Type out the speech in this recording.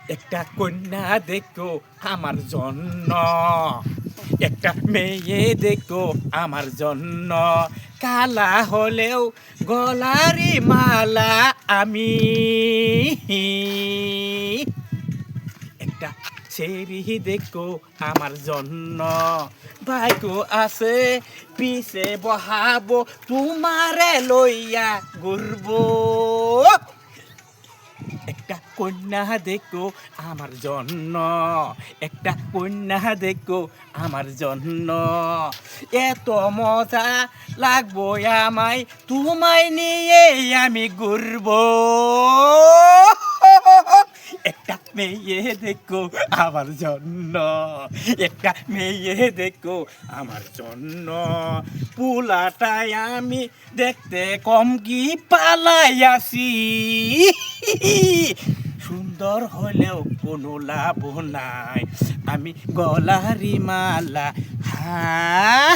একটা কন্যা দেখো আমার জন্য, একটা মেয়ে দেখো আমার জন্য, কালা হলেও গলারি মালা আমি। একটা ছেড়ি দেখো আমার জন্য, ভাইকো আছে পিছে বহাবো, তোমারে লইয়া ঘুরবো। একটা কন্যা দেখো আমার জন্য, একটা কন্যা দেখো আমার জন্য, এত মজা লাগবো আমায়, তোমায় নিয়ে আমি ঘুরবো। একটা মেয়ে দেখো আমার জন্য, একটা মেয়ে দেখো আমার জন্য, পুলাটাই আমি দেখতে কম কি পালাইয়াছি, সুন্দর হলেও কোনো লাভ নাই, আমি গলারি মালা। হ্যাঁ।